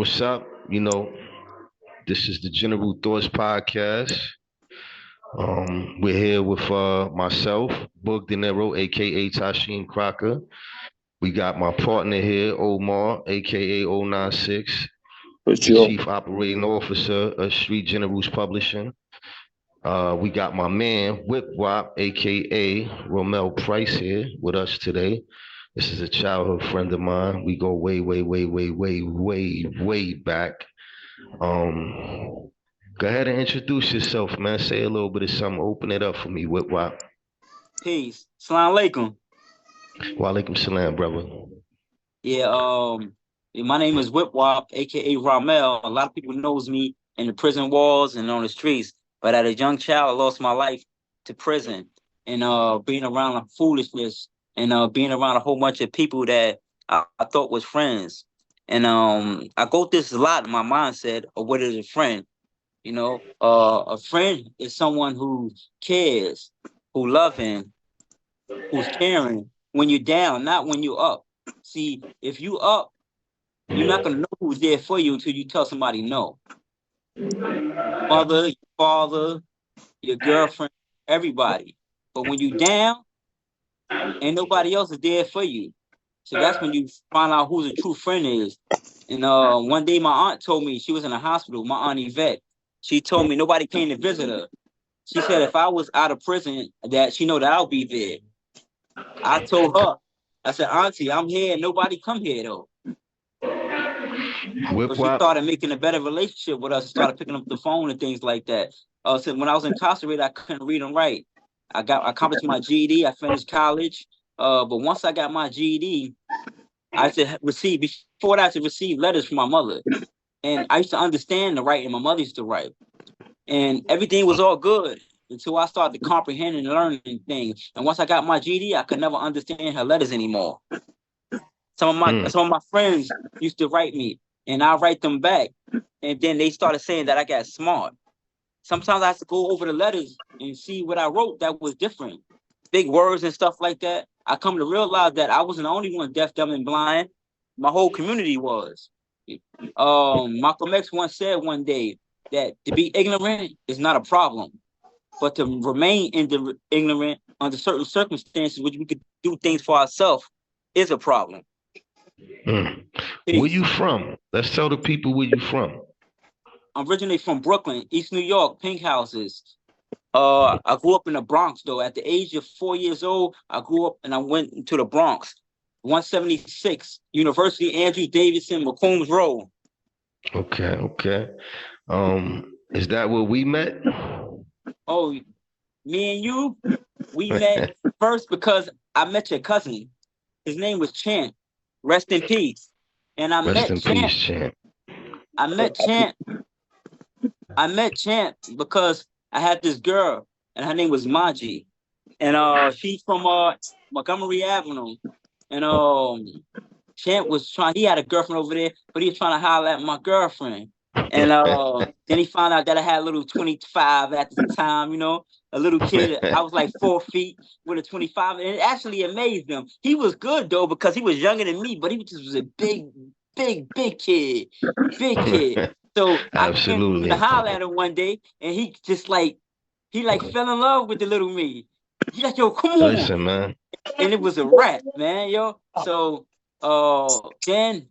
what's up? This is the General Thoughts Podcast. We're here with myself, Boog De Niro, aka Tysheem Crocker. We got my partner here, Omar, aka ONINESIX, For the sure. Chief Operating Officer of Street Generals Publishing. We got my man, WOP, aka Romel Price here with us today. This is a childhood friend of mine. We go way, way, way, way, way, way, way back. Um, Go ahead and introduce yourself, man. Say a little bit of something. Open it up for me. Whip wop. Peace. Salam alaikum. Walaikum salam, brother. Yeah, my name is Whip Wop, aka Ramel. A lot of people knows me in the prison walls and on the streets. But as a young child, I lost my life to prison and being around foolishness and being around a whole bunch of people that I thought was friends. And I go through this a lot in my mindset of what is a friend. A friend is someone who cares, who loving, who's caring when you're down, not when you're up. See, if you up, you're not gonna know who's there for you until you tell somebody no. Mother, your father, your girlfriend, everybody. But when you down, ain't nobody else is there for you. So that's when you find out who the true friend is. And one day my aunt told me, she was in a hospital, my aunt Yvette. She told me nobody came to visit her. She said if I was out of prison, that she know that I'll be there. I told her, I said, Auntie, I'm here and nobody come here though. So Whip she wop. started making a better relationship with us, started picking up the phone and things like that. So when I was incarcerated, I couldn't read and write. I accomplished my GED, I finished college. But once I got my GED, I used before that I used to receive letters from my mother. And I used to understand the writing my mother used to write. And everything was all good until I started comprehending and learning things. And once I got my GED, I could never understand her letters anymore. Some of my friends used to write me, and I write them back. And then they started saying that I got smart. Sometimes I have to go over the letters and see what I wrote that was different. Big words and stuff like that. I come to realize that I wasn't the only one deaf, dumb, and blind. My whole community was. Malcolm X once said one day that to be ignorant is not a problem, but to remain ignorant under certain circumstances, which we could do things for ourselves, is a problem. Where you from? Let's tell the people where you from. I'm originally from Brooklyn, East New York, pink houses. I grew up in the Bronx, though. At the age of 4 years old, I grew up and I went to the Bronx. 176, University Andrew Davidson, McCombs Road. Okay. Is that where we met? Oh, me and you, we met first because I met your cousin. His name was Champ. Rest in peace. And I Rest met in Champ. peace, Champ. I met Champ because I had this girl, and her name was Maji. And she's from Montgomery Avenue. And Champ he had a girlfriend over there, but he was trying to holler at my girlfriend. And then he found out that I had a little 25 at the time, a little kid. I was like 4 feet with a 25. And it actually amazed him. He was good, though, because he was younger than me, but he just was a big kid. Big kid. So Absolutely. I came to holler at him one day, and he just he fell in love with the little me. He's like, yo, come on. Listen, man. And it was a wrap, man, yo. So then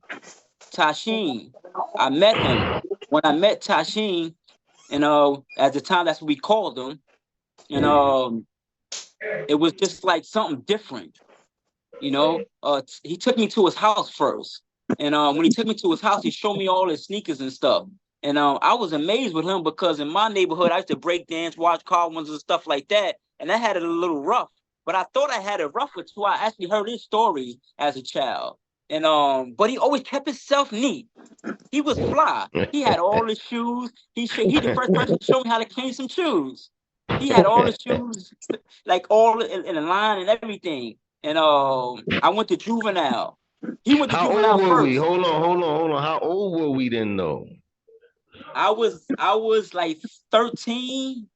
Tysheem, I met him. When I met Tysheem, and at the time that's what we called him, and it was just like something different, He took me to his house first, and when he took me to his house, he showed me all his sneakers and stuff. And I was amazed with him because in my neighborhood, I used to break dance, watch car ones and stuff like that, and I had it a little rough. But I thought I had it rough until I actually heard his story as a child. And but he always kept himself neat. He was fly. He had all his shoes. He the first person to show me how to clean some shoes. He had all the shoes, like all in a line and everything. And I went to juvenile. He went to How juvenile old were first. we? Hold on. How old were we then, though? I was like 13.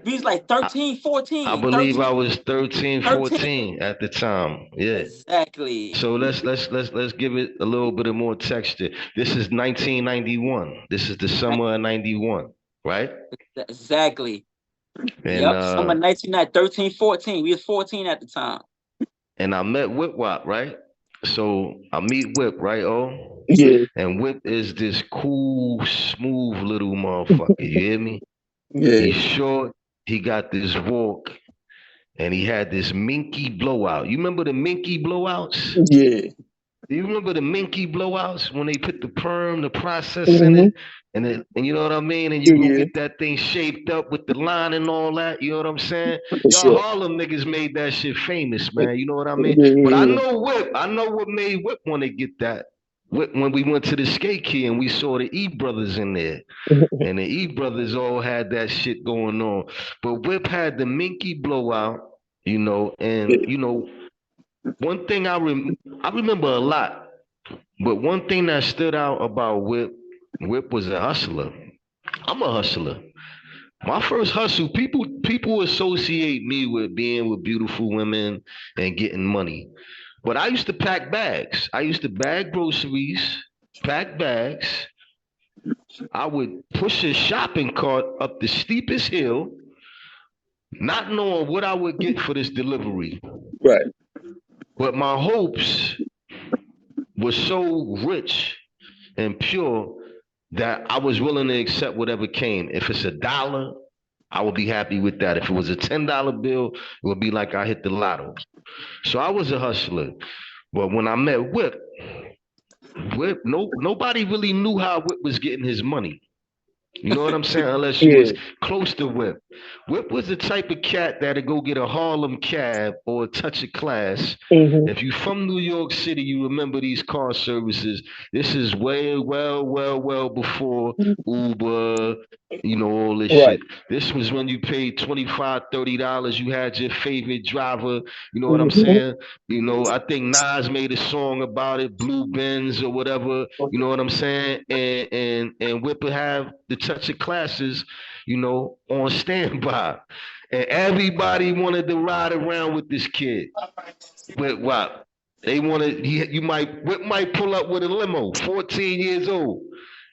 We was like 13, I 14, believe 13, I was 13, 13. 14 at the time. Yeah. Exactly. So let's give it a little bit of more texture. This is 1991. This is the summer of 91, right? Exactly. And Yep. Summer 1990, 13, 14. We was 14 at the time. and I met Whip Wop, right? So I meet Whip, right? Oh, Yeah. and Whip is this cool, smooth little motherfucker. You hear me? Yeah. He's short. He got this walk, and he had this minky blowout. You remember the minky blowouts? Yeah. Do you remember the minky blowouts when they put the perm, the process in Mm-hmm. it, and you know what I mean? And you go Yeah. get that thing shaped up with the line and all that. You know what I'm saying? For Y'all sure. Harlem niggas made that shit famous, man. You know what I mean? Yeah, But I yeah, know Whip. I know what made Whip want to get that. Whip, when we went to the skate key and we saw the E brothers in there, yeah. and the E brothers all had that shit going on. But Whip had the minky blowout, you know, and you know, one thing I remember a lot. But one thing that stood out about Whip, Whip was a hustler. I'm a hustler. My first hustle, people associate me with being with beautiful women and getting money. But I used to pack bags. I used to bag groceries, pack bags. I would push a shopping cart up the steepest hill, not knowing what I would get for this delivery. Right. But my hopes were so rich and pure that I was willing to accept whatever came. If it's $1, I would be happy with that. If it was a $10 bill, it would be like I hit the lotto. So I was a hustler. But when I met Whip, nobody really knew how Whip was getting his money. You know what I'm saying? Unless you was close to Whip. Whip was the type of cat that'd go get a Harlem cab or a touch of class. Mm-hmm. If you from New York City, you remember these car services. This is way, well before Uber, you know, all this Right. shit. This was when you paid $25, $30. You had your favorite driver. You know what I'm saying? You know, I think Nas made a song about it, Blue Benz or whatever. You know what I'm saying? And Whip would have the touch of classes, you know, on standby. And everybody wanted to ride around with this kid. But what? They wanted, Whip might pull up with a limo, 14 years old.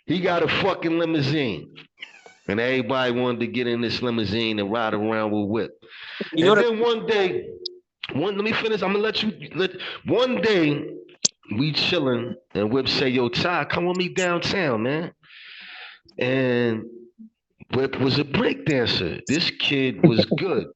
He got a fucking limousine. And everybody wanted to get in this limousine and ride around with Whip. Then one day, let me finish. I'm gonna one day we chilling and Whip say, yo, Ty, come with me downtown, man. And Whip was a break dancer. This kid was good.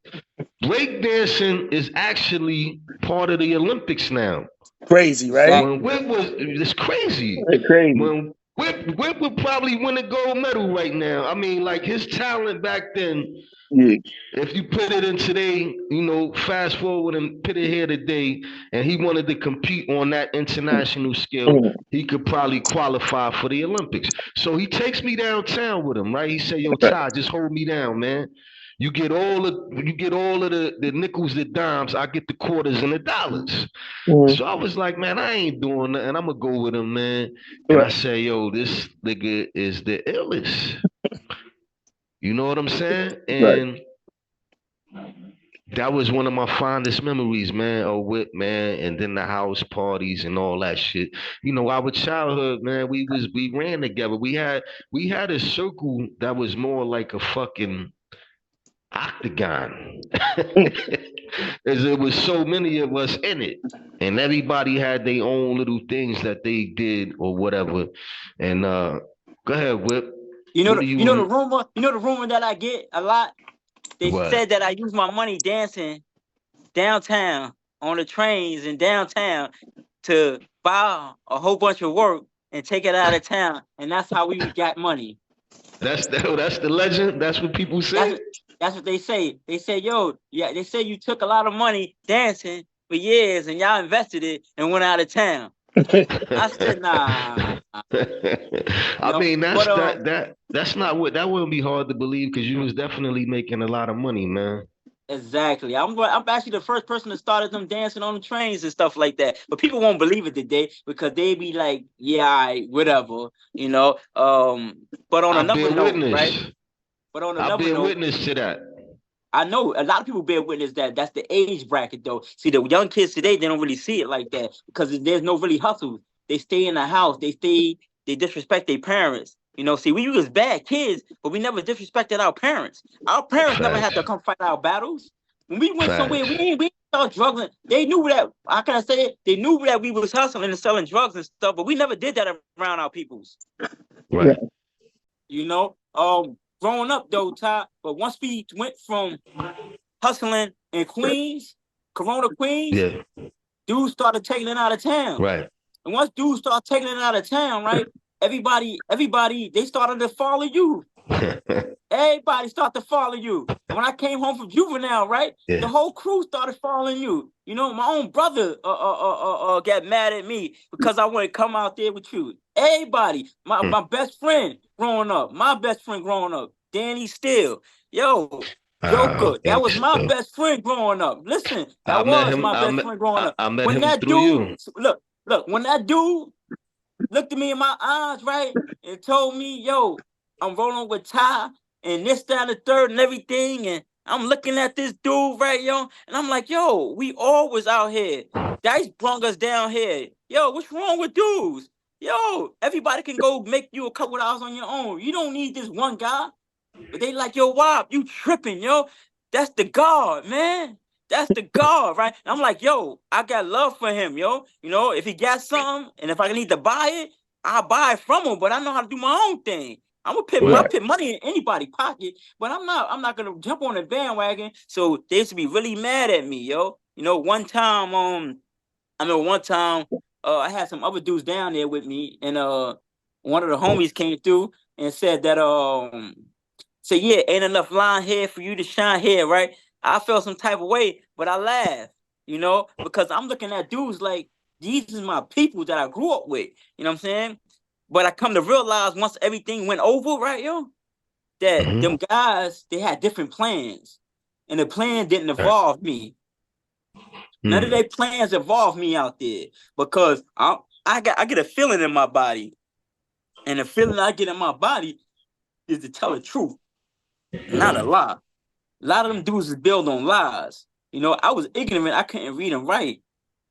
Breakdancing is actually part of the Olympics now. Crazy, right? When Whip it's crazy. Crazy. When Whip would probably win a gold medal right now. I mean, like his talent back then. Yeah. If you put it in today, you know, fast forward and put it here today, and he wanted to compete on that international scale, he could probably qualify for the Olympics. So he takes me downtown with him, right? He said, yo, Ty, just hold me down, man. You get all of the nickels, the dimes, I get the quarters and the dollars. So I was like, man, I ain't doing nothing. I'm gonna go with him, man. And I say, yo, this nigga is the illest. You know what I'm saying? And that was one of my fondest memories, man, of Whip, man, and then the house parties and all that shit. You know, our childhood, man, we ran together. We had a circle that was more like a fucking octagon. As there was so many of us in it. And everybody had their own little things that they did or whatever. And go ahead, Whip. You know the rumor that I get a lot? They said that I use my money dancing downtown on the trains in downtown to buy a whole bunch of work and take it out of town, and that's how we got money. That's the legend. That's what people say. That's what they say. They say, yo, yeah, they say you took a lot of money dancing for years and y'all invested it and went out of town. I said, nah. I mean, that's not what, that wouldn't be hard to believe because you was definitely making a lot of money, man. Exactly. I'm actually the first person that started them dancing on the trains and stuff like that. But people won't believe it today because they be like, yeah, whatever, you know. But on another note, right? But on another note, witness to that. I know a lot of people bear witness that that's the age bracket though. See, the young kids today, they don't really see it like that because there's no really hustle. They stay in the house. They disrespect their parents. You know, see, we was bad kids, but we never disrespected our parents. Our parents never had to come fight our battles. When we went somewhere, we ain't start drugs. They knew that. How can I say it? They knew that we was hustling and selling drugs and stuff, but we never did that around our peoples. Right. You know, growing up though, Ty. But once we went from hustling in Queens, Corona, Queens, dudes started taking it out of town. Right. And once dudes start taking it out of town, right? Everybody, they started to follow you. Everybody started to follow you. And when I came home from juvenile, right, the whole crew started following you. You know, my own brother got mad at me because I wouldn't come out there with you. Everybody, my best friend growing up, Danny Steele, Joker, that was my best friend growing up. Listen, that was my best friend growing up. I met him through you. Look, when that dude looked at me in my eyes, right, and told me, yo, I'm rolling with Ty and this, that, and the third and everything, and I'm looking at this dude, right, yo, and I'm like, yo, we always out here. Dice brung us down here. Yo, what's wrong with dudes? Yo, everybody can go make you a couple hours on your own. You don't need this one guy. But they like, yo, WOP, you tripping, yo. That's the God, man. That's the God, right? And I'm like, yo, I got love for him, yo. You know, if he got something and if I need to buy it, I'll buy it from him. But I know how to do my own thing. I'm gonna put money in anybody's pocket, but I'm not gonna jump on the bandwagon. So they used to be really mad at me, yo. You know, one time, I had some other dudes down there with me, and one of the homies came through and said that so yeah, ain't enough line here for you to shine here, right? I felt some type of way, but I laughed, you know, because I'm looking at dudes like these is my people that I grew up with, you know what I'm saying? But I come to realize once everything went over, right, yo, that them guys, they had different plans. And the plan didn't involve me. None of their plans involved me out there because I get a feeling in my body. And the feeling I get in my body is to tell the truth, not a lie. A lot of them dudes is built on lies. You know, I was ignorant. I couldn't read and write.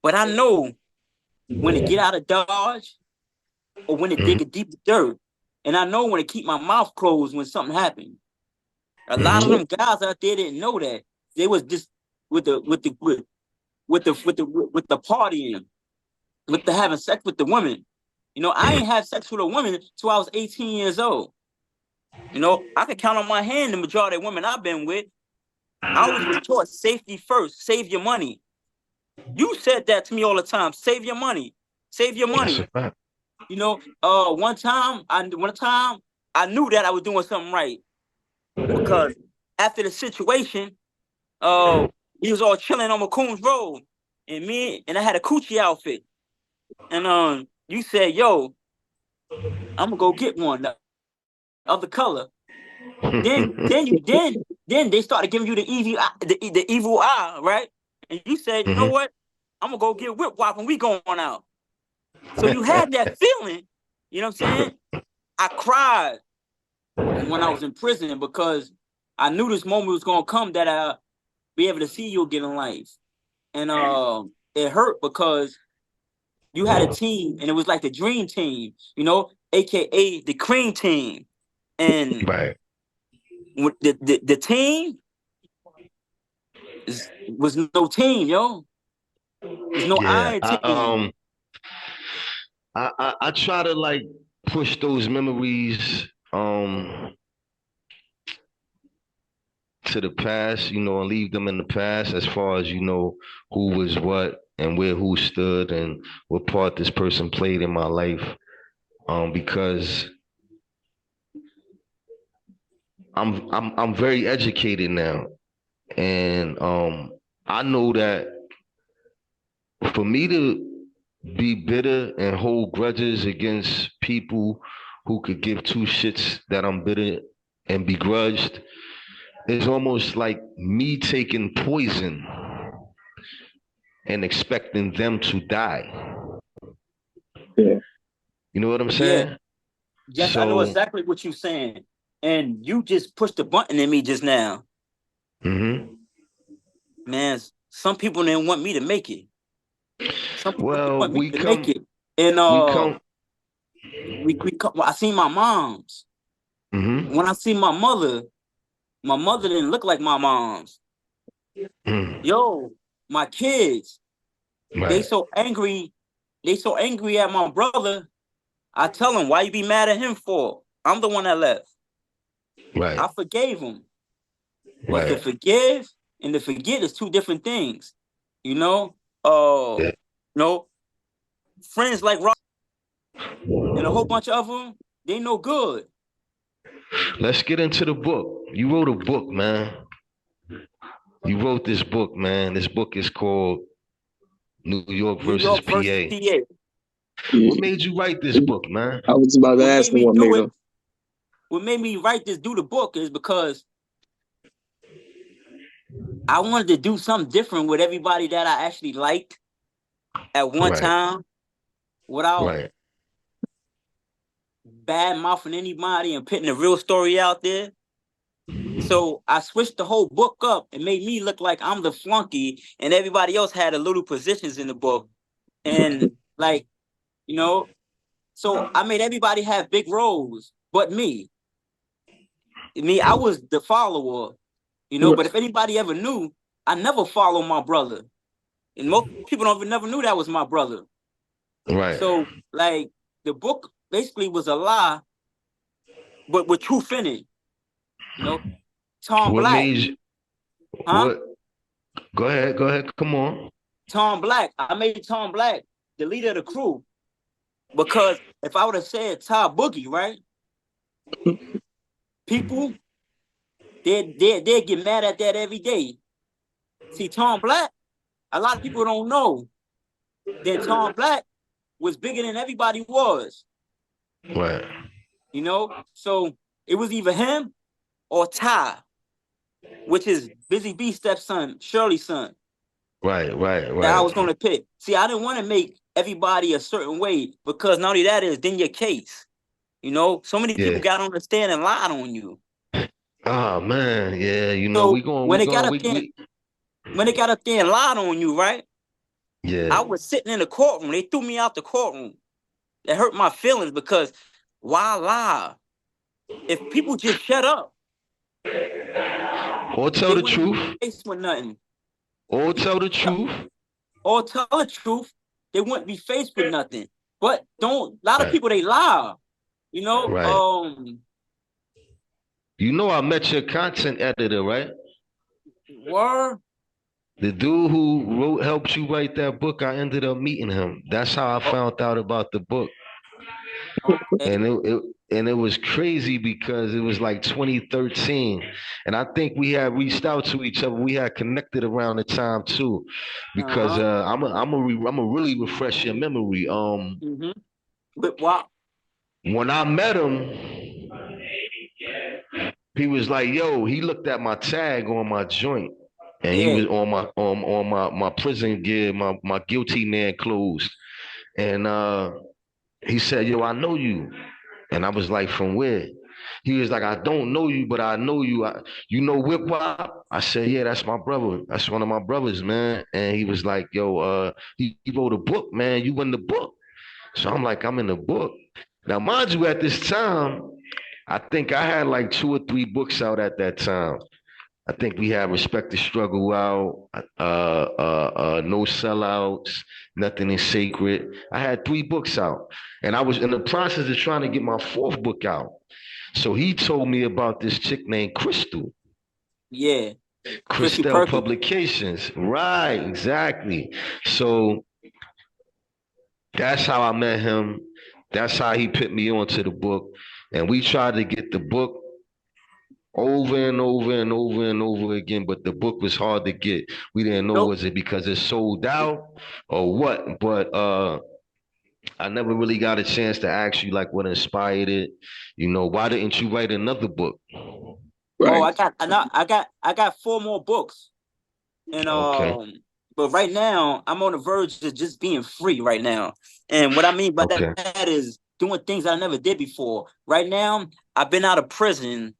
But I know when to get out of Dodge or when to dig a deep dirt. And I know when to keep my mouth closed when something happened. A lot of them guys out there didn't know that. They was just with the partying, with the having sex with the women. You know, I ain't had sex with a woman till I was 18 years old. You know, I can count on my hand the majority of women I've been with. I was taught safety first, save your money. You said that to me all the time. Save your money. Save your money. You know, one time I knew that I was doing something right. Because after the situation, he was all chilling on McCoon's Road. And I had a coochie outfit. And you said, yo, I'm gonna go get one of the color. Then they started giving you the evil eye, right? And you said, you know what? I'm gonna go get whip wop and we going out. So you had that feeling, you know what I'm saying? I cried when I was in prison because I knew this moment was gonna come that I'd be able to see you again in life. And it hurt because you had a team and it was like the dream team, you know, aka the cream team. And the team was no team, yo. There's no iron team. I try to like push those memories to the past, you know, and leave them in the past as far as, you know, who was what and where who stood and what part this person played in my life. Because I'm very educated now. And I know that for me to be bitter and hold grudges against people who could give two shits that I'm bitter and begrudged, it's almost like me taking poison and expecting them to die. Yeah. You know what I'm saying? Yeah. Yes, I know exactly what you're saying. And you just pushed the button in me just now. Mm-hmm. Man, some people didn't want me to make it. Some people didn't Well, want me we to make come, it. And we come. I seen my moms. Mm-hmm. When I see my mother didn't look like my mom's. Mm. Yo, my kids, they Right, so angry. They so angry at my brother. I tell them, why you be mad at him for? I'm the one that left. right, I forgave him. But to right. forgive and to forget is two different things. You know? Uh, Yeah. no, friends like Rob and a whole bunch of them, they no good. Let's get into the book. You wrote a book, man. You wrote this book, man. This book is called New York New versus York versus PA. PA. What Yeah. made you write this book, man? I was about to What ask made him me what do made it, him. what made me do the book is because I wanted to do something different with everybody that I actually liked at one Right, time without right. bad mouthing anybody and putting the real story out there. So I switched the whole book up and made me look like I'm the flunky and everybody else had a little positions in the book. And like, you know, so I made everybody have big roles but me. I was the follower, but if anybody ever knew, I never followed my brother. And most people don't even never knew that was my brother. Right. So like the book basically was a lie, but with truth in it. You know, Tom What Black, made you, huh? what? Go ahead, go ahead. Come on. Tom Black. I made Tom Black the leader of the crew because if I would have said Ty Boogie, right? People they get mad at that every day. See, Tom Black, a lot of people don't know that Tom Black was bigger than everybody was. Right. So it was either him or Ty, which is Busy B's stepson, Shirley's son, Right, right, that I right. was going to pick. See, I didn't want to make everybody a certain way because not only that is then your case. So many people Yeah. got on the stand and lied on you. Oh man, yeah. So when they got up there, and lied on you, right? Yeah. I was sitting in the courtroom. They threw me out the courtroom. That hurt my feelings because why lie? If people just shut up, Or tell they the wouldn't be truth. faced with nothing. Or tell the truth. Or tell the truth, they wouldn't be faced with nothing. But a lot of Right, people they lie. right. You know I met your content editor, right? Were The dude who helped you write that book, I ended up meeting him. That's how I found out about the book. okay. And it was crazy because it was like 2013, and I think we had reached out to each other. We had connected around the time too, because Uh-huh. I'm a really refresh your memory. Mm-hmm. But wow. When I met him, he was like, "Yo," he looked at my tag on my joint, and he Yeah. was on my prison gear, my guilty man clothes, and he said, "Yo, I know you." And I was like, "From where?" He was like, "I don't know you, but I know you. You know Whip Wop?" I said, "Yeah, that's my brother. That's one of my brothers, man." And he was like, "Yo, he wrote a book, man. You in the book?" So I'm like, "I'm in the book." Now, mind you, at this time, I think I had like 2 or 3 books out at that time. I think we had Respect the Struggle out, No Sellouts, Nothing is Sacred. I had 3 books out, and I was in the process of trying to get my 4th book out. So he told me about this chick named Crystal, Yeah. Chrissy Christelle Perkins. Publications. Right, exactly. So that's how I met him. That's how he put me onto the book. And we tried to get the book over and over and over and over again, but the book was hard to get. We didn't know, Nope. was it because it sold out or what? But I never really got a chance to ask you like what inspired it. Why didn't you write another book? Oh, Right. I got 4 more books. And Okay. but right now I'm on the verge of just being free right now. And what I mean by Okay. that is doing things I never did before. Right now, I've been out of prison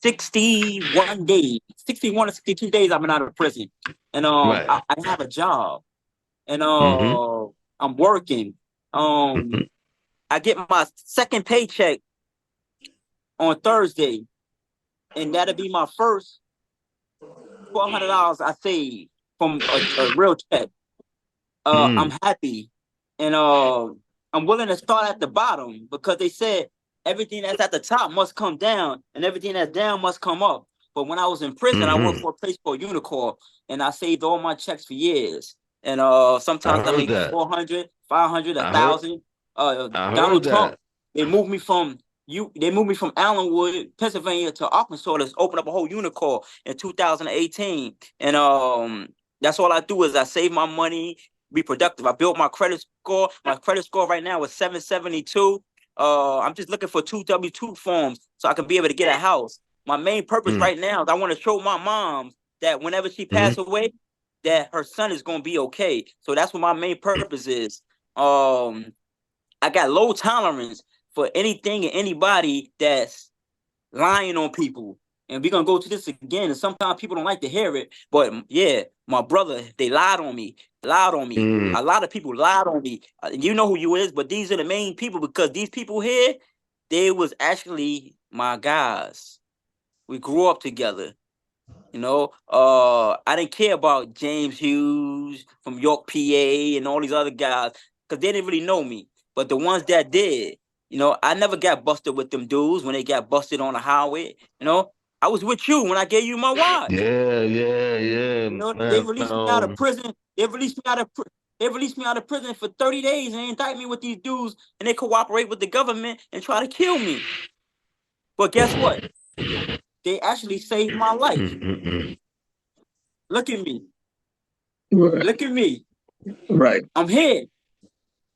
61 days, 61 or 62 days I've been out of prison. And Right. I have a job. And Mm-hmm. I'm working. I get my second paycheck on Thursday, and that'll be my first $1,200 I saved from a real check. I'm happy, and I'm willing to start at the bottom because they said everything that's at the top must come down, and everything that's down must come up. But when I was in prison, I worked for a place called Unicorn, and I saved all my checks for years. And sometimes I make 400, 500, 1,000. Donald Trump, they moved me from Allenwood, Pennsylvania to Arkansas to open up a whole Unicorn in 2018. And that's all I do is I save my money, be productive. I built my credit score. My credit score right now is 772. I'm just looking for 2 W-2 forms so I can be able to get a house. My main purpose right now is I want to show my mom that whenever she passes away, that her son is going to be okay. So that's what my main purpose is. I got low tolerance for anything and anybody that's lying on people. And we're going to go to this again. And sometimes people don't like to hear it. But yeah, my brother, they lied on me. A lot of people lied on me. You know who you is, but these are the main people because these people here, they was actually my guys. We grew up together. You know, I didn't care about James Hughes from York, PA, and all these other guys because they didn't really know me. But the ones that did, you know, I never got busted with them dudes when they got busted on the highway. You know, I was with you when I gave you my watch. Yeah. You know, Man, they released me out of prison. They released me out of prison for 30 days and they indict me with these dudes and they cooperate with the government and try to kill me. But guess what? They actually saved my life. Look at me. Look at me. Right. I'm here.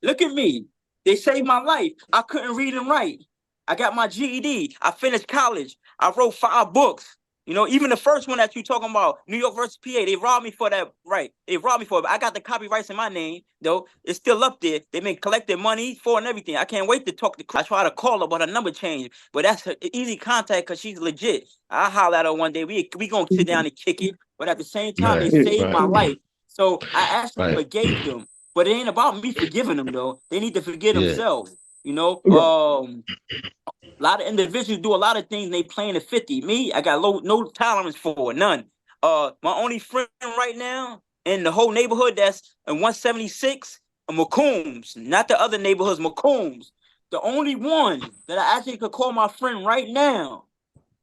Look at me. They saved my life. I couldn't read and write. I got my GED. I finished college. I wrote 5 books. You know, even the first one that you talking about, New York versus PA, they robbed me for that, right? They robbed me for it. But I got the copyrights in my name, though. It's still up there. They've been collecting money for and everything. I can't wait to talk to Chris. I try to call her, but her number changed. But that's an easy contact because she's legit. I'll holler at her one day. We going to sit down and kick it. But at the same time, they saved my life. So I actually forgave them. But it ain't about me forgiving them, though. They need to forgive themselves. You know, a lot of individuals do a lot of things. They playing the 50. Me, I got no tolerance for it, none. My only friend right now in the whole neighborhood that's in 176, McCombs, not the other neighborhoods, McCombs. The only one that I actually could call my friend right now,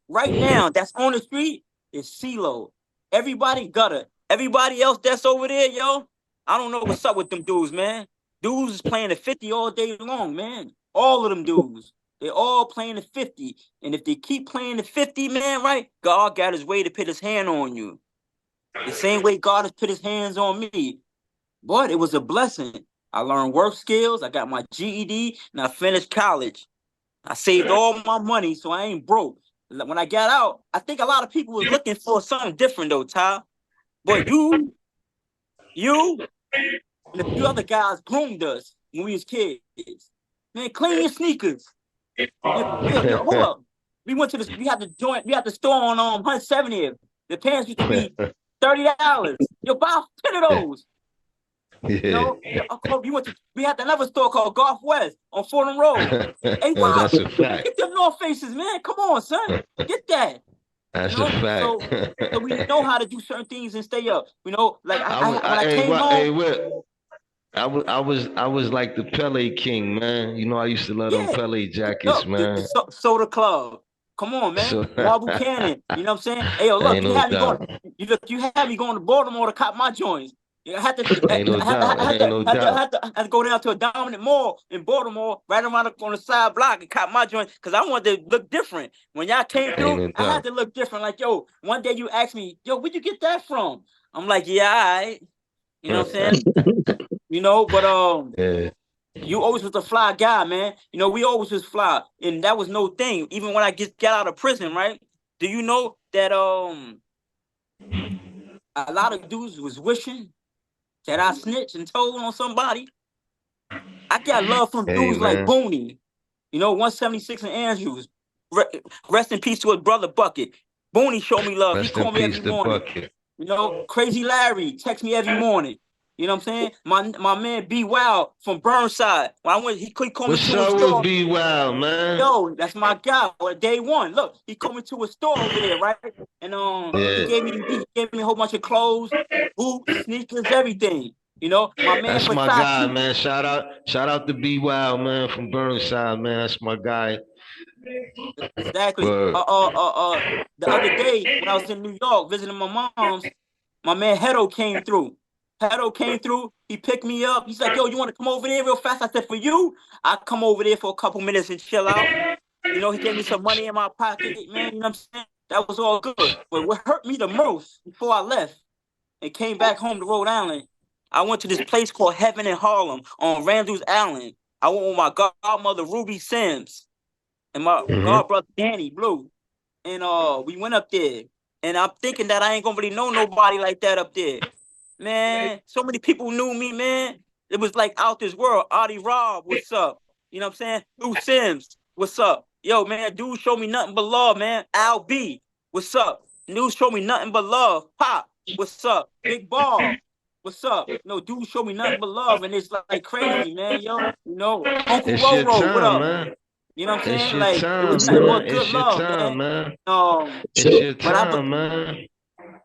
that's on the street is CeeLo. Everybody gutter. Everybody else that's over there, yo, I don't know what's up with them dudes, man. Dudes is playing the 50 all day long, man. All of them dudes. They all playing the 50. And if they keep playing the 50, man, right, God got his way to put his hand on you. The same way God has put his hands on me. But it was a blessing. I learned work skills. I got my GED and I finished college. I saved all my money, so I ain't broke. When I got out, I think a lot of people was looking for something different, though, Ty. But you, and a few other guys groomed us when we was kids. Man, clean your sneakers. Yo, hold up. We went to this. We had the store on 170th. The pants used to be $30. Yo, buy 10 of those. You know, we had another store called Golf West on Fordham Road. Hey, wow, that's a fact. get them North Faces, man. Come on, son. Get that. That's a fact. So we know how to do certain things and stay up. You know, like when I hey, came home. I was like the Pele King, man. You know, I used to love them Pele jackets, man. The Soda Club. Come on, man. Wall Buchanan. You know what I'm saying? Hey, yo, look, you had me going to Baltimore to cop my joints. I had to go down to a dominant mall in Baltimore, right around on the side block and cop my joint because I wanted to look different. When y'all came through, I had to look different. Like, yo, one day you asked me, yo, where'd you get that from? I'm like, yeah, all right. You know what I'm saying? You know, but you always was a fly guy, man. You know, we always was fly, and that was no thing. Even when I got out of prison, right? Do you know that a lot of dudes was wishing that I snitched and told on somebody? I got love from dudes like Booney, you know, 176 and Andrews, Rest in peace to his brother Bucket. Booney showed me love. He Rest in called me peace every to morning. Bucket. You know, Crazy Larry text me every morning. You know what I'm saying? My man B Wild from Burnside. When I went, he called me What's to his up store. with B Wild, man? Yo, that's my guy. On day one, look, he called me to a store over there, right? And he gave me a whole bunch of clothes, boots, sneakers, everything. You know, my man That's my Versace. guy, man. Shout out to B Wild, man, from Burnside, man. That's my guy. Exactly. Word. The other day when I was in New York visiting my mom's, my man Hedo came through. He picked me up. He's like, yo, you want to come over there real fast? I said, for you, I come over there for a couple minutes and chill out. You know, he gave me some money in my pocket, man. You know what I'm saying? That was all good. But what hurt me the most before I left and came back home to Rhode Island, I went to this place called Heaven in Harlem on Randall's Island. I went with my godmother, Ruby Sims, and my god brother, Danny Blue. And we went up there. And I'm thinking that I ain't gonna really know nobody like that up there. Man, so many people knew me, man. It was like out this world. Audie Rob, what's up? You know what I'm saying? Lou Sims, what's up? Yo, man, dude showed me nothing but love, man. Al B, what's up? Dude showed me nothing but love. Pop, what's up? Big Ball, what's up? No, dude showed me nothing but love, and it's like crazy, man. Yo, you know, Uncle It's your Roro, what time, up? man. You know what I'm It's saying? your Like, it was time, nothing man. but good It's your love, time, man. man. It's your But time, man.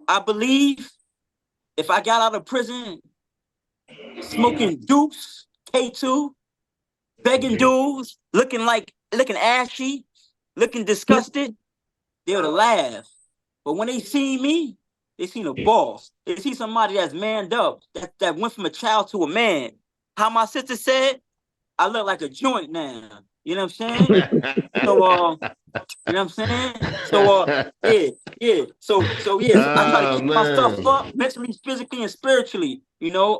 I believe if I got out of prison smoking dupes, K2, begging dudes, looking ashy, looking disgusted, they would have laughed. But when they see me, they seen a boss. They see somebody that's manned up, that went from a child to a man. How my sister said, I look like a joint now. You know what I'm saying? So you know what I'm saying? So yeah. So I try to keep myself up mentally, physically, and spiritually. You know,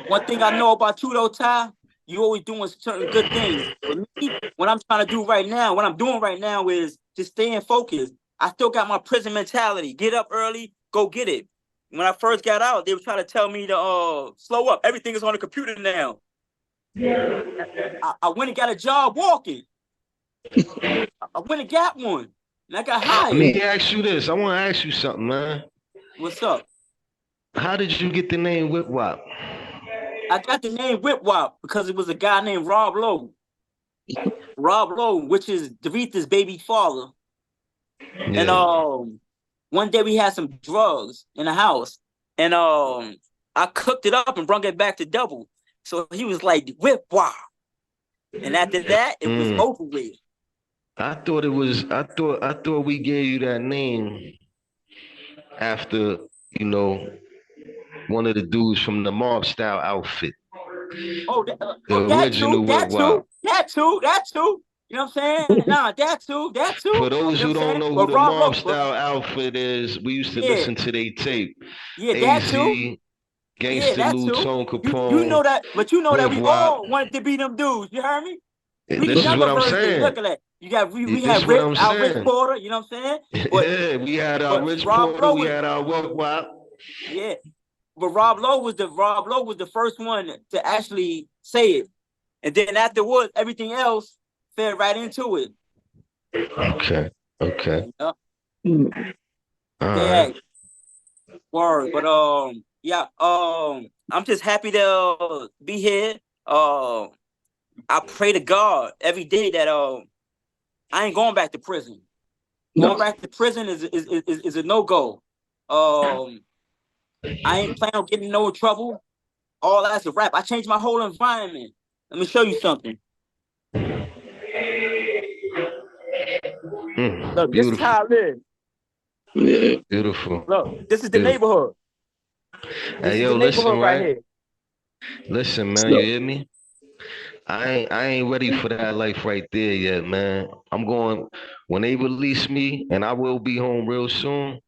one thing I know about you though, Ty, you always doing certain good things. But me, what I'm doing right now is just staying focused. I still got my prison mentality. Get up early, go get it. When I first got out, they were trying to tell me to slow up. Everything is on the computer now. I went and got a job walking. I went and got one. And I got hired. Let me ask you this. I want to ask you something, man. What's up? How did you get the name Whip Wop? I got the name Whip Wop because it was a guy named Rob Lowe. Rob Lowe, which is Doretha's baby father. Yeah. And one day we had some drugs in the house. And I cooked it up and brought it back to Double. So he was like, Whip Wop. And after that, it was over with. I thought we gave you that name after, you know, one of the dudes from the mob style outfit. That too. You know what I'm saying? Nah, that too. For those who don't know who the mob style outfit is, we used to listen to their tape. Yeah, that too. Gangsta Lou, Tone Capone. You know that, but you know that we all wanted to be them dudes. You heard me? This is what I'm saying. Look at that. You got we had our Rich Porter. You know what I'm saying? But, yeah, we had our Rich Porter. We had our Wop. Yeah, but Rob Lowe was the first one to actually say it, and then afterwards, everything else fed right into it. Okay. Right. Word, but yeah, I'm just happy to be here. I pray to God every day that I ain't going back to prison. Going back to prison is a no-go. I ain't planning on getting in no trouble. All that's a wrap. I changed my whole environment. Let me show you something. Look, this is how I live. Yeah. Beautiful. Look, this is the neighborhood. Hey, yo, listen, right? Listen, man, you hear me? I ain't ready for that life right there yet, man. I'm going, when they release me, and I will be home real soon,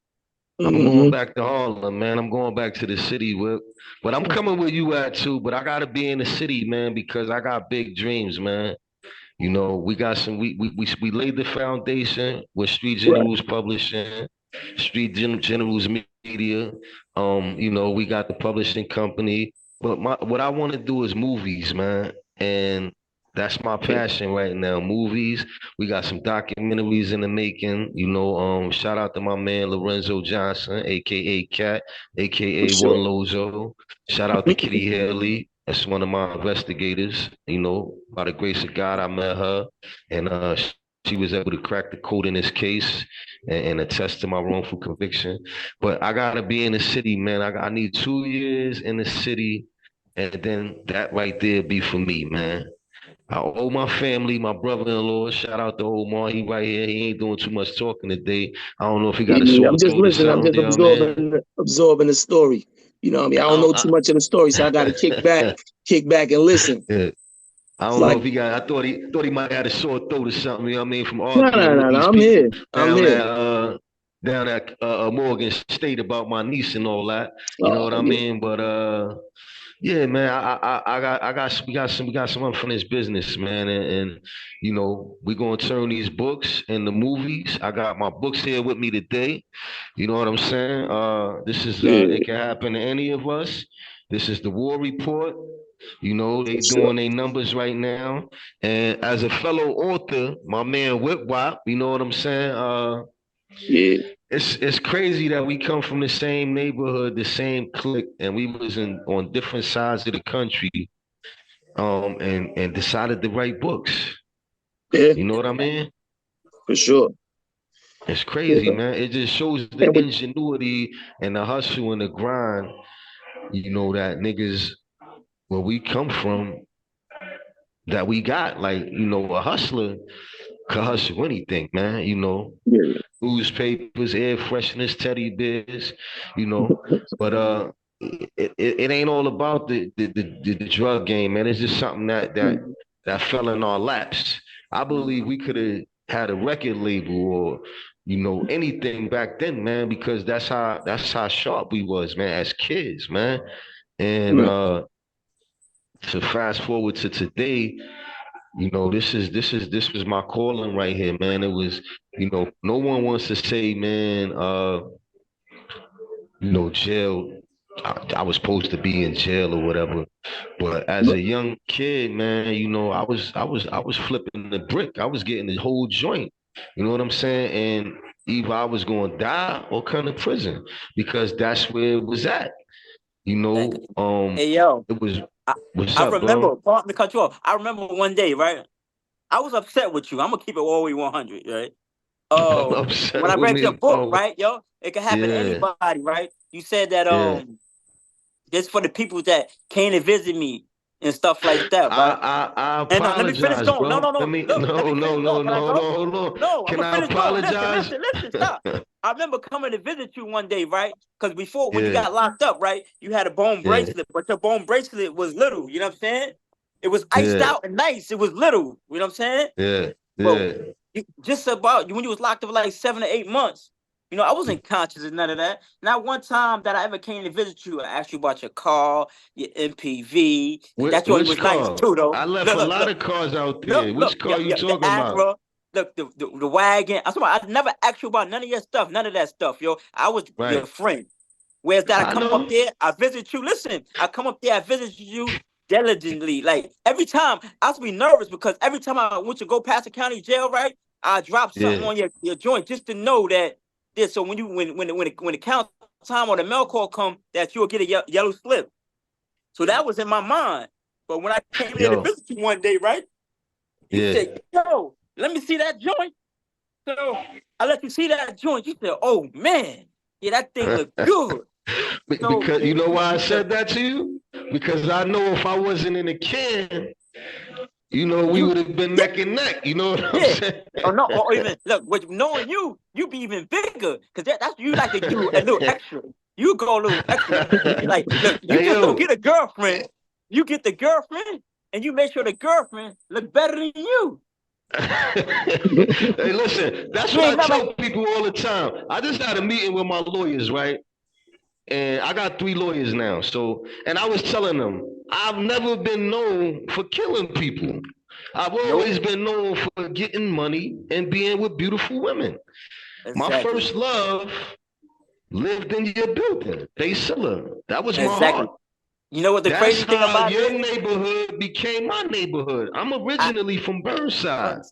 I'm going back to Harlem, man. I'm going back to the city, but I'm coming where you at too. But I gotta be in the city, man, because I got big dreams, man. You know, we got some. We laid the foundation with Street Generals Publishing, Street Generals Media. You know, we got the publishing company. But what I want to do is movies, man. And That's my passion right now. Movies. We got some documentaries in the making. Shout out to my man Lorenzo Johnson, aka Cat, For aka One sure. Lozo. Shout out to Kitty Haley. That's one of my investigators. By the grace of God, I met her, and she was able to crack the code in this case and attest to my wrongful conviction. But I gotta be in the city, man. I need 2 years in the city, and then that right there be for me, man. I owe my family, my brother-in-law. Shout out to Omar. He right here. He ain't doing too much talking today. I don't know if he got a Yeah, I'm sore just throat or listening. I'm something. just You know what I mean? absorbing the story. You know what I mean? I don't know too much of the story, so I got to kick back and listen. Yeah. I It's don't know like, if he got. I thought he might have a sore throat or something. You know what I mean? From no, arguing with these I'm people here. I'm down here. at Morgan State about my niece and all that. You know Oh, what I yeah. mean? But yeah, man, we got some unfinished business, man, and we're gonna turn these books into movies. I got my books here with me today. You know what I'm saying? This is Yeah, it can happen to any of us. This is the war report. for They sure. doing their numbers right now. And as a fellow author, my man Whip Wop, you know what I'm saying? Yeah, It's crazy that we come from the same neighborhood, the same clique, and we was on different sides of the country, and decided to write books. yeah, You know what I mean? for sure. It's crazy, Yeah. man. It just shows the And with, ingenuity and the hustle and the grind, that niggas where we come from that we got. Like, a hustler could hustle anything, man. yeah, Newspapers, air fresheners, teddy bears, you know. But it ain't all about the drug game, man. It's just something that fell in our laps. I believe we could have had a record label or anything back then, man, because that's how sharp we was, man, as kids, man. And right. to fast forward to today, this was my calling right here, man. It was, no one wants to say, man, jail. I was supposed to be in jail or whatever. But as a young kid, man, I was flipping the brick. I was getting the whole joint. You know what I'm saying? And either I was going to die or come to prison because that's where it was at. You know, um, Hey yo, it was. I, What's I up, bro? remember. Pardon me, to cut you off. I remember one day, right? I was upset with you. I'm gonna keep it all the way 100, right? I'm When upset I with read your me. book, Oh, right, yo, it can happen to yeah, anybody, right? You said that yeah. this for the people that came to visit me and stuff like that, right? I And let me finish apologize, going. No, bro. no, no. Look, let No, me no, finish no, going. Can I no, go? no, no. No, I'm Can gonna I finish going. Listen, apologize? listen, listen. Stop. I remember coming to visit you one day, right? Because before, when you Yeah, got locked up, right, you had a bone yeah, bracelet, but your bone bracelet was little. You know what I'm saying? It was iced yeah, out and nice. It was little. You know what I'm saying? yeah, But yeah, just about when you was locked up for like 7 to 8 months, I wasn't conscious of none of that. Not one time that I ever came to visit you, I asked you about your car, your MPV. That joint Which was nice car? too, though. I left Look, a look, lot look, of cars out look, there. look. Which car Yeah, you yeah, the talking about? Acura, look, the wagon. I'm talking I never asked you about none of your stuff, none of that stuff, yo. I was your Right. friend. Whereas that I I come up know. there, I visit you. Listen, I come up there, I visit you diligently. Like every time, I was be nervous because every time I went to go past the county jail, right, I drop something Yeah, on your joint just to know that this. So when the count time or the mail call come, that you'll get a yellow slip. So that was in my mind. But when I came there to yo, visit you one day, right, you yeah. said, "Yo, let me see that joint." So I let you see that joint. You said, "Oh man, yeah, that thing look good." So Because you know why I said that to you? Because I know if I wasn't in the can, we you would have been neck and neck. You know what I'm Yeah. saying? Or no, or even look, with knowing you be even bigger. Cause that's you like to do a little extra. You go a little extra. Like, look, you Hey just don't yo, get a girlfriend. You get the girlfriend and you make sure the girlfriend look better than you. hey, listen, that's You what ain't I never tell people all the time. I just had a meeting with my lawyers, right? And I got 3 lawyers now. And I was telling them, I've never been known for killing people. I've Nope. always been known for getting money and being with beautiful women. My Exactly. first love lived in your building, Basilla. That was my Exactly. heart. You know what the That's crazy thing how about it your is? neighborhood became my neighborhood. I'm I originally from Burnside.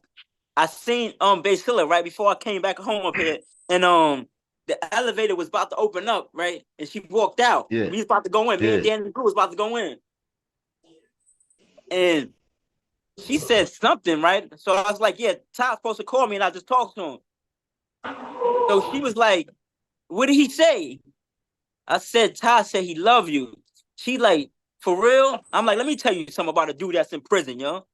I seen Base Hill right before I came back home up here, and the elevator was about to open up, right? And she walked out. Yeah, We was about to go in. Me and yeah. Danny Drew was about to go in, and she said something, right? So I was like, "Yeah, Todd's supposed to call me," and I just talked to him. So she was like, "What did he say?" I said, "Todd said he love you." She like, "For real?" I'm like, "Let me tell you something about a dude that's in prison, yo.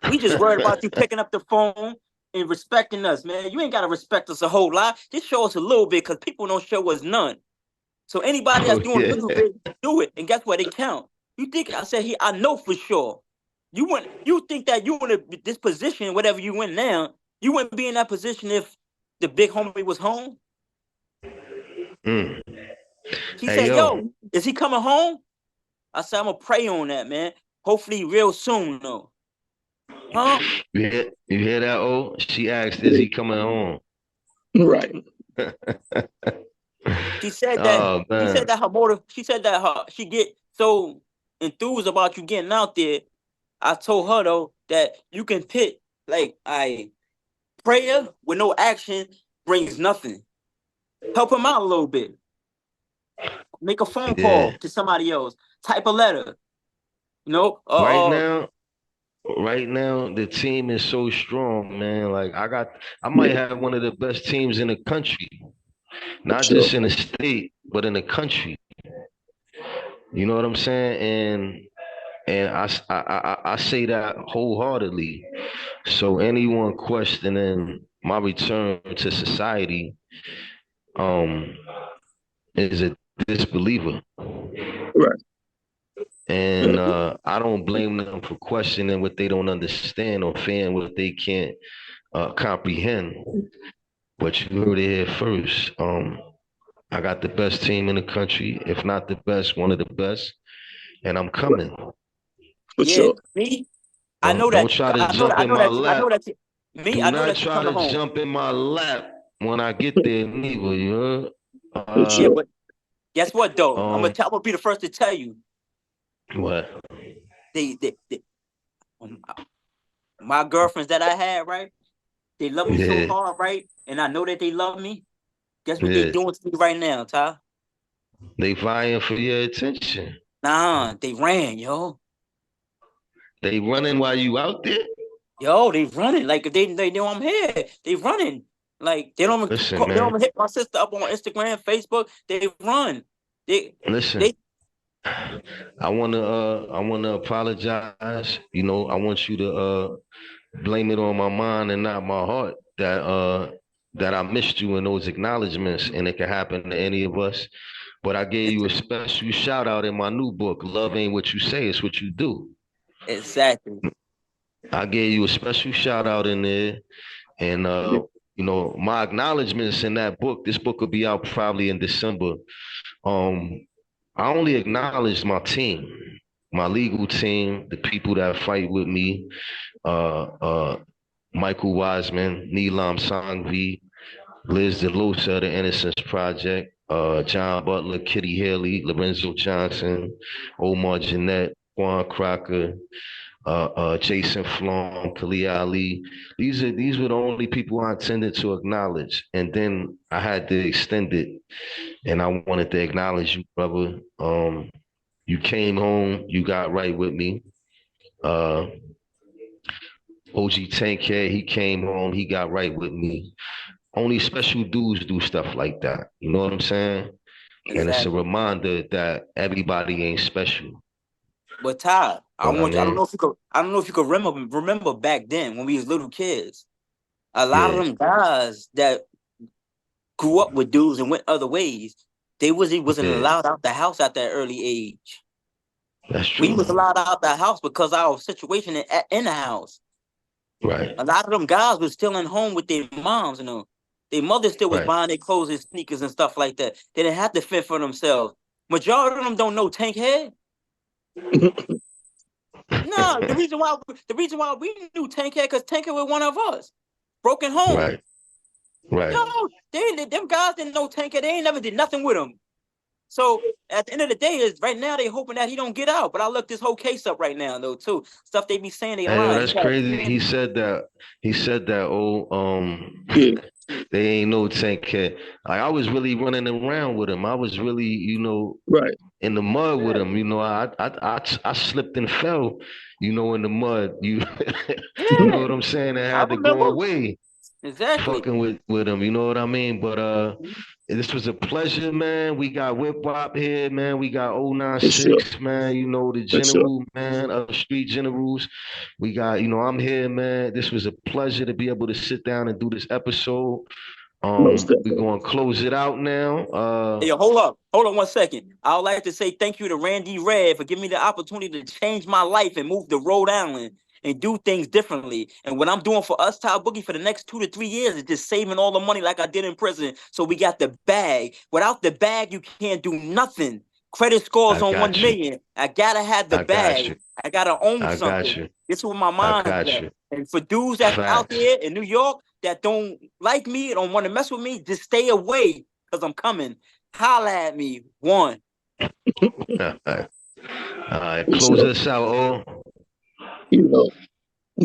We just worried about you picking up the phone and respecting us, man. You ain't gotta respect us a whole lot. Just show us a little bit, because people don't show us none. So anybody that's Oh doing a yeah. little bit, do it. And guess what? They count. You think I said I know for sure. You think that you in this position, whatever you in now, you wouldn't be in that position if the big homie was home? Mm. She Hey said, yo, "Yo, is he coming home?" I said, "I'm gonna pray on that, man. Hopefully real soon, though." Huh? you hear that? Oh, she asked, "Is he coming home?" Right. She said that Oh man, her motive, she said that she get so enthused about you getting out there. I told her though that you can pit like prayer with no action brings nothing. Help him out a little bit. Make a phone call yeah. to somebody else. Type a letter. You know, Right now, right now, the team is so strong, man. Like I might Yeah, have one of the best teams in the country, not sure. just in the state, but in the country. You know what I'm saying? And I say that wholeheartedly. So anyone questioning my return to society, um, is a disbeliever. Right. And I don't blame them for questioning what they don't understand or fearing what they can't comprehend. But you heard it here first. I got the best team in the country, if not the best, one of the best, and I'm Right. coming. For yeah, sure. me, I know Don't that try to jump I in know my that I know lap. that me, Do I know not that you try coming to home. jump in my lap when I get there, neither. You heard? For Yeah, sure. but guess what though? Um, I'm gonna be the first to tell you. what? They um, my girlfriends that I had, right? They love me so Yeah, hard, right? And I know that they love me. Guess what they yeah. doing to me right now, Ty? They vying for your attention. Nah, they ran, yo. They running while you out there. Yo, they running. Like if they know I'm here, they running. Like Listen, they man. don't hit my sister up on Instagram, Facebook. They run. They Listen. they I wanna apologize. You know, I want you to blame it on my mind and not my heart that I missed you in those acknowledgments, and it can happen to any of us. But I gave you a special shout out in my new book, Love Ain't What You Say, It's What You Do. exactly. I gave you a special shout out in there, and Yeah. you know, my acknowledgments in that book. This book will be out probably in December. Um, I only acknowledged my team, my legal team, the people that fight with me, uh, uh, Michael Wiseman, Neelam Sangvi, Liz DeLosa, the Innocence Project, John Butler, Kitty Haley, Lorenzo Johnson, Omar Jeanette, Juan Crocker, Jason Flom, Khalid Ali. These were the only people I intended to acknowledge, and then I had to extend it, and I wanted to acknowledge you, brother. You came home, you got right with me. Uh, OG Tankhead, he came home, he got right with me. Only special dudes do stuff like that. You know what I'm saying? And it's a Exactly. reminder that everybody ain't special. But Ty, You know what I I don't mean? know if you could remember back then when we was little kids. A lot of Yeah, them guys that grew up with dudes and went other ways, they wasn't yeah, allowed out the house at that early age. that's We was true. allowed out the house because our situation in the house. Right, A lot of them guys was still in home with their moms, you know. Their mother still was right. buying their clothes and sneakers and stuff like that. They didn't have to fend for themselves. Majority of them don't know Tank Head. No, the reason why we knew Tank Head because Tank Head was one of us. Broken home. Right, right. Yo, them guys didn't know Tank Head. They ain't never did nothing with him. So at the end of the day, is right now they hoping that he don't get out. But I looked this whole case up right now though too. Stuff they be saying they Hey, lying. that's crazy. He said that. He said that. Oh, Yeah. they ain't no 10K. Like, I was really running around with him. I was really, Right. in the mud with him. I slipped and fell, in the mud. You know what I'm saying? I had to go remember. away. Exactly. Fucking with him, you know what I mean? But this was a pleasure, man. We got Whip Wop here, man. We got For sure. 096, man. The For sure. general, man, of street generals. We got, I'm here, man. This was a pleasure to be able to sit down and do this episode. Most We're definitely. gonna close it out now. Hey, hold on 1 second. I would like to say thank you to Randy Red for giving me the opportunity to change my life and move to Rhode Island and do things differently. And what I'm doing for us, Ty Boogie, for the next 2 to 3 years is just saving all the money like I did in prison. So we got the bag. Without the bag, you can't do nothing. Credit scores I on 1 got you. million. I gotta have the I got bag. you. I gotta own I got something. you. This is where my I mind's got at. you. And for dudes that's out Facts. there in New York that don't like me, don't want to mess with me, just stay away because I'm coming. Holla at me. One. All right. Close us out, oh. We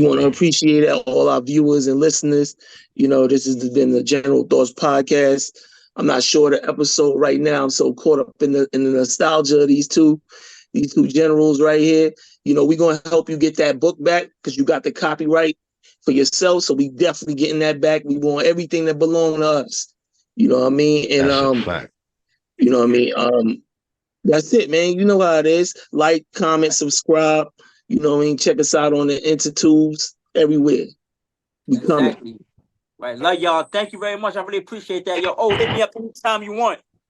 want to appreciate all our viewers and listeners. This has been the General Thoughts Podcast. I'm not sure the episode right now. I'm so caught up in the nostalgia of these two generals right here. We're going to help you get that book back because you got the copyright for yourself. So we definitely getting that back. We want everything that belongs to us. You know what I mean? And that's a fact. You know what I mean? That's it, man. You know how it is. Like, comment, subscribe. You know what I mean? Check us out on the intertubes everywhere. We coming. Exactly. Right. Love y'all. Thank you very much. I really appreciate that. Yo, hit me up anytime you want.